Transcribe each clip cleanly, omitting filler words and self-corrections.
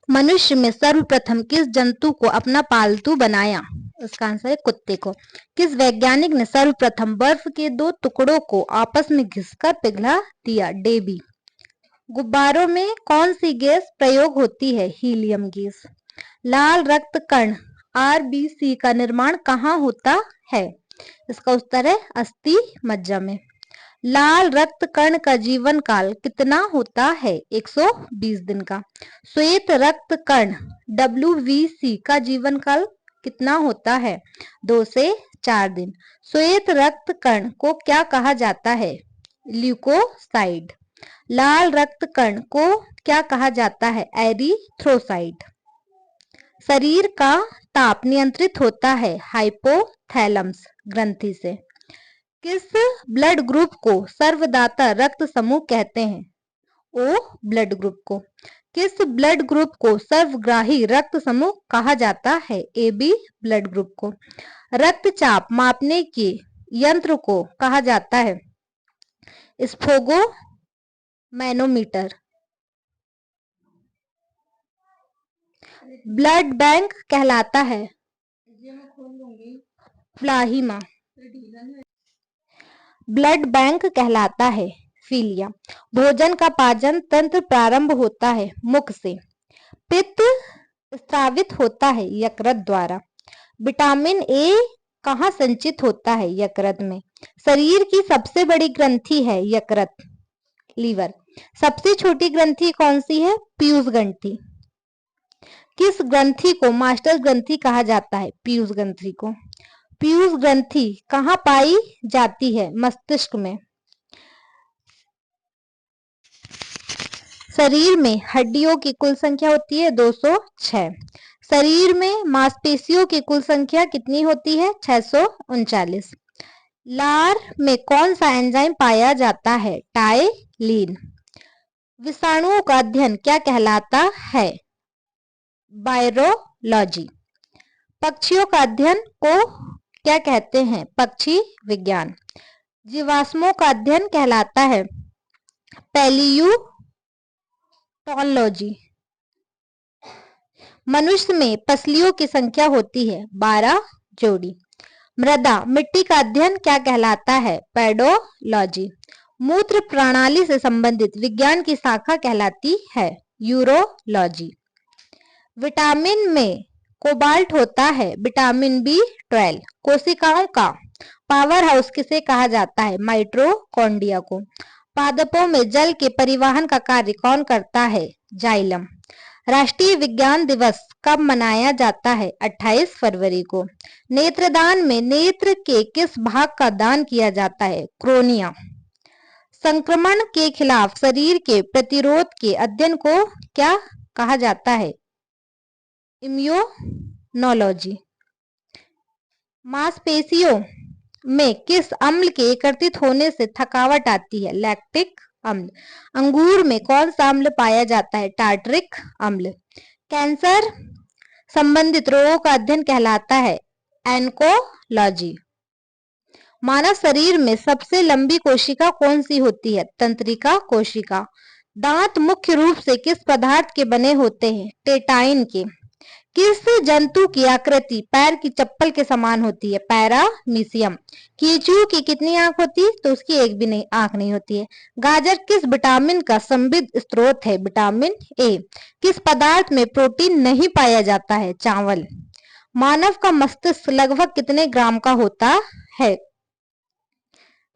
मनुष्य में सर्वप्रथम किस जंतु को अपना पालतू बनाया? इसका आंसर है कुत्ते को। किस वैज्ञानिक ने सर्वप्रथम बर्फ के दो टुकड़ों को आपस में घिसकर पिघला दिया? डेबी। गुब्बारों में कौन सी गैस प्रयोग होती है? Helium gas. लाल रक्त कण आरबीसी का निर्माण कहाँ होता है? इसका उत्तर है अस्थि मज्जा में। लाल रक्त कण का जीवन काल कितना होता है? 120 दिन का। श्वेत रक्त कण WBC का जीवन काल कितना होता है? 2 से 4 दिन। श्वेत रक्त कण को क्या कहा जाता है? ल्यूकोसाइट। लाल रक्त कण को क्या कहा जाता है? एरिथ्रोसाइट। शरीर का ताप नियंत्रित होता है हाइपोथैलेमस ग्रंथि से। किस ब्लड ग्रुप को सर्वदाता रक्त समूह कहते हैं? ओ ब्लड ग्रुप को। किस ब्लड ग्रुप को सर्वग्राही रक्त समूह कहा जाता है? AB ब्लड ग्रुप को। रक्तचाप मापने के यंत्र को कहा जाता है? स्फोगोमैनोमीटर। ब्लड बैंक कहलाता है प्लाज्मा। ब्लड बैंक कहलाता है फीलिया। भोजन का पाचन तंत्र प्रारंभ होता है मुख से। पित्त स्रावित होता है यकृत द्वारा। विटामिन ए कहाँ संचित होता है? यकृत में। शरीर की सबसे बड़ी ग्रंथि है यकृत, लीवर। सबसे छोटी ग्रंथि कौन सी है? पीयूष ग्रंथि। किस ग्रंथि को मास्टर ग्रंथि कहा जाता है? पीयूष ग्रंथि को। पीयूष ग्रंथि कहाँ पाई जाती है? मस्तिष्क में। शरीर में हड्डियों की कुल संख्या होती है 206। शरीर में मांसपेशियों की कुल संख्या कितनी होती है? 639। लार में कौन सा एंजाइम पाया जाता है? टाइलिन। विषाणुओं का अध्ययन क्या कहलाता है? वायरोलॉजी। पक्षियों का अध्ययन को क्या कहते हैं? पक्षी विज्ञान। जीवाश्मों का अध्ययन कहलाता है पैलियोटोलॉजी। मनुष्य में पसलियों की संख्या होती है 12 जोड़ी। मृदा मिट्टी का अध्ययन क्या कहलाता है? पेडोलॉजी। मूत्र प्रणाली से संबंधित विज्ञान की शाखा कहलाती है यूरोलॉजी। विटामिन में कोबाल्ट होता है विटामिन B12। कोशिकाओं का पावर हाउस किसे कहा जाता है? माइटोकॉन्ड्रिया को। पादपों में जल के परिवहन का कार्य कौन करता है? जाइलम। राष्ट्रीय विज्ञान दिवस कब मनाया जाता है? 28 फरवरी को। नेत्रदान में नेत्र के किस भाग का दान किया जाता है? क्रोनिया। संक्रमण के खिलाफ शरीर के प्रतिरोध के अध्ययन को क्या कहा जाता है? इम्यूनोलॉजी। मांसपेशियों में किस अम्ल के एकत्रित होने से थकावट आती है? लैक्टिक अम्ल। अंगूर में कौन सा अम्ल पाया जाता है? टार्टरिक अम्ल। कैंसर संबंधित रोगों का अध्ययन कहलाता है एन्कोलॉजी। मानव शरीर में सबसे लंबी कोशिका कौन सी होती है? तंत्रिका कोशिका। दांत मुख्य रूप से किस पदार्थ के बने होते हैं? टेटाइन के। किस जंतु की आकृति पैर की चप्पल के समान होती है? पैरामीशियम। केंचुओं की कितनी आंख होती है? तो उसकी एक भी नहीं आंख नहीं होती है। गाजर किस विटामिन का समृद्ध स्रोत है? Vitamin A. किस पदार्थ में प्रोटीन नहीं पाया जाता है? चावल। मानव का मस्तिष्क लगभग कितने ग्राम का होता है?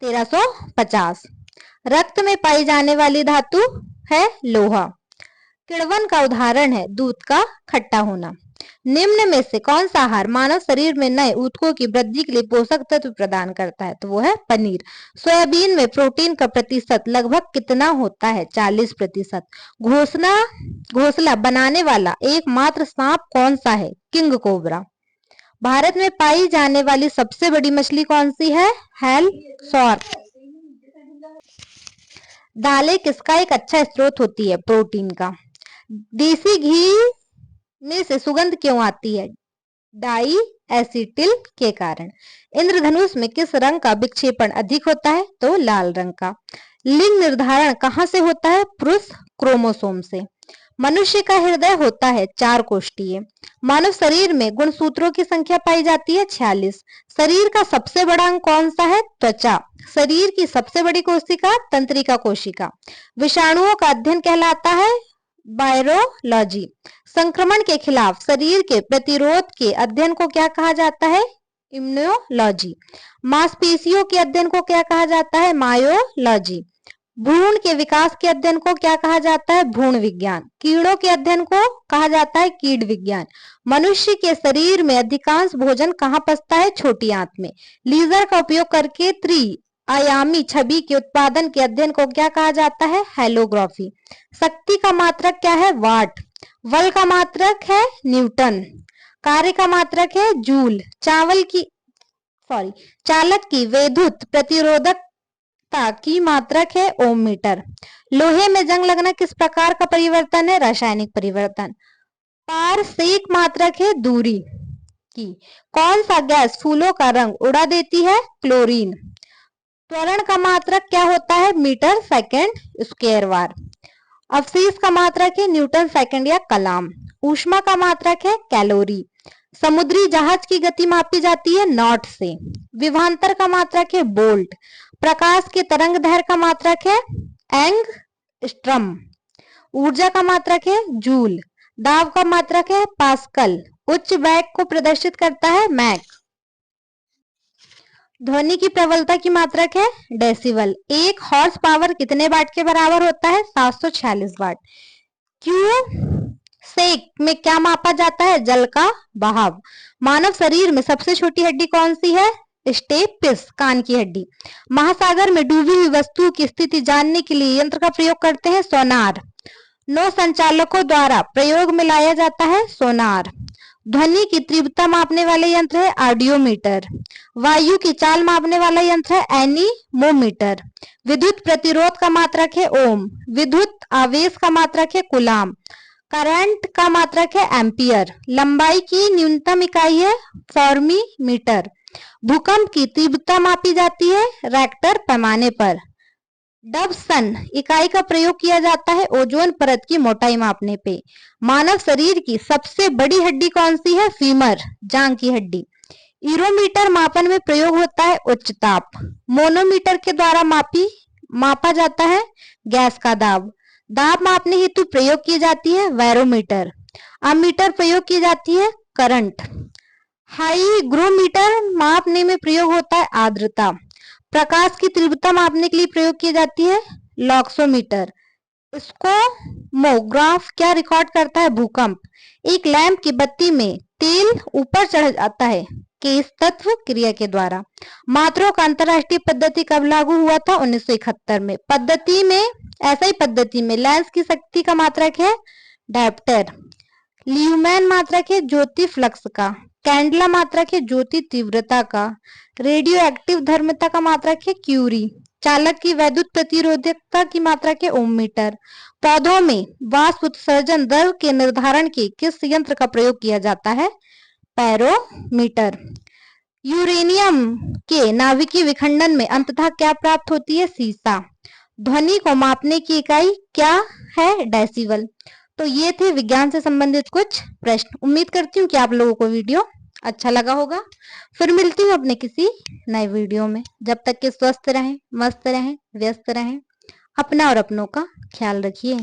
1350। रक्त में पाई जाने वाली धातु है लोहा। किण्वन का उदाहरण है दूध का खट्टा होना। निम्न में से कौन सा आहार मानव शरीर में नए ऊतकों की वृद्धि के लिए पोषक तत्व प्रदान करता है? तो वो है पनीर। सोयाबीन में प्रोटीन का प्रतिशत लगभग कितना होता है? 40%। घोंसला बनाने वाला एकमात्र सांप कौन सा है? King cobra. भारत में पाई जाने वाली सबसे बड़ी मछली कौन सी है? Hello shark. दालें किसका एक अच्छा स्रोत होती है? प्रोटीन का। देसी घी में से सुगंध क्यों आती है? डाई एसिटिल के कारण। इंद्रधनुष में किस रंग का विक्षेपण अधिक होता है? तो लाल रंग का। लिंग निर्धारण कहां से होता है? पुरुष क्रोमोसोम से। मनुष्य का हृदय होता है 4 कोष्ठीय। मानव शरीर में गुणसूत्रों की संख्या पाई जाती है 46। शरीर का सबसे बड़ा अंग कौन सा है? त्वचा। शरीर की सबसे बड़ी कोशिका तंत्रिका कोशिका। विषाणुओं का अध्ययन कहलाता है वायरोलॉजी। संक्रमण के खिलाफ शरीर के प्रतिरोध के अध्ययन को क्या कहा जाता है? इम्यूनोलॉजी। मांसपेशियों के अध्ययन को क्या कहा जाता है? मायोलॉजी। भ्रूण के विकास के अध्ययन को क्या कहा जाता है? भ्रूण विज्ञान। कीड़ों के अध्ययन को कहा जाता है कीट विज्ञान। मनुष्य के शरीर में अधिकांश भोजन कहाँ पचता है? छोटी आंत में। लेजर का उपयोग करके त्रिआयामी छवि के उत्पादन के अध्ययन को क्या कहा जाता है? हेलोग्राफी। शक्ति का मात्रक क्या है? वाट। बल का मात्रक है न्यूटन। कार्य का मात्रक है जूल। चालक की विद्युत प्रतिरोधकता की मात्रक है ओम मीटर। लोहे में जंग लगना किस प्रकार का परिवर्तन है? रासायनिक परिवर्तन। पारसेक मात्रक है दूरी की। कौन सा गैस फूलों का रंग उड़ा देती है? क्लोरीन। त्वरण का मात्रक क्या होता है? मीटर सेकंड स्क्वायर वार। अवशेष का मात्रक है न्यूटन सेकंड या कलाम। ऊष्मा का मात्रक है कैलोरी। समुद्री जहाज की गति मापी जाती है नॉट से। विभवांतर का मात्रक है बोल्ट। प्रकाश के तरंग दैर्घ्य का मात्रक है एंगस्ट्रम। ऊर्जा का मात्रक है जूल। दाब का मात्रक है पास्कल। उच्च वेग को प्रदर्शित करता है मैक। ध्वनि की प्रबलता की मात्रक है डेसिबल। 1 हॉर्स पावर कितने वाट के बराबर होता है? 746 वाट। क्यू सेक में क्या मापा जाता है? जल का बहाव। मानव शरीर में सबसे छोटी हड्डी कौन सी है? स्टेपिस, कान की हड्डी। महासागर में डूबी हुई वस्तु की स्थिति जानने के लिए यंत्र का प्रयोग करते हैं सोनार। नौ संचालकों द्वारा प्रयोग में लाया जाता है सोनार। ध्वनि की तीव्रता मापने वाले यंत्र है ऑडियोमीटर। वायु की चाल मापने वाला यंत्र है एनीमोमीटर। विद्युत प्रतिरोध का मात्रक है ओम। विद्युत आवेश का मात्रक है कूलाम। करंट का मात्रक है एम्पियर। लंबाई की न्यूनतम इकाई है फॉर्मीमीटर। भूकंप की तीव्रता मापी जाती है रेक्टर पैमाने पर। डबसन इकाई का प्रयोग किया जाता है ओजोन परत की मोटाई मापने पे। मानव शरीर की सबसे बड़ी हड्डी कौन सी है? फीमर, जांग की हड्डी। ईरोमीटर मापन में प्रयोग होता है उच्च ताप। मोनोमीटर के द्वारा मापा जाता है गैस का दाब। दाब मापने हेतु प्रयोग की जाती है बैरोमीटर। अमीटर प्रयोग की जाती है करंट। हाईग्रोमीटर मापने में प्रयोग होता है आर्द्रता। प्रकाश की तीव्रता मापने के लिए प्रयोग की जाती है लॉक्सोमीटर। स्कोमोग्राफ क्या रिकॉर्ड करता है? भूकंप। एक लैंप की बत्ती में तेल ऊपर चढ़ जाता है किस तत्व क्रिया के द्वारा। मात्रों का अंतरराष्ट्रीय पद्धति कब लागू हुआ था? 1971 में। ऐसा ही पद्धति में लेंस की शक्ति का मात्रक है डायप्टर। ल्यूमेन मात्रक है ज्योति फ्लक्स का। कैंडला मात्रक है ज्योति तीव्रता का। रेडियो एक्टिव धर्मता का मात्रक है क्यूरी। चालक की वैद्युत प्रतिरोधकता की मात्रक है ओम मीटर। पौधों में वाष्प उत्सर्जन दर के निर्धारण के किस यंत्र का प्रयोग किया जाता है? पैरोमीटर। यूरेनियम के नाभिकीय विखंडन में अंततः क्या प्राप्त होती है? सीसा। ध्वनि को मापने की इकाई क्या है? डेसिबल। तो ये थे विज्ञान से संबंधित कुछ प्रश्न। उम्मीद करती हूँ कि आप लोगों को वीडियो अच्छा लगा होगा। फिर मिलती हूँ अपने किसी नए वीडियो में। जब तक के स्वस्थ रहें, मस्त रहें, व्यस्त रहें। अपना और अपनों का ख्याल रखिए।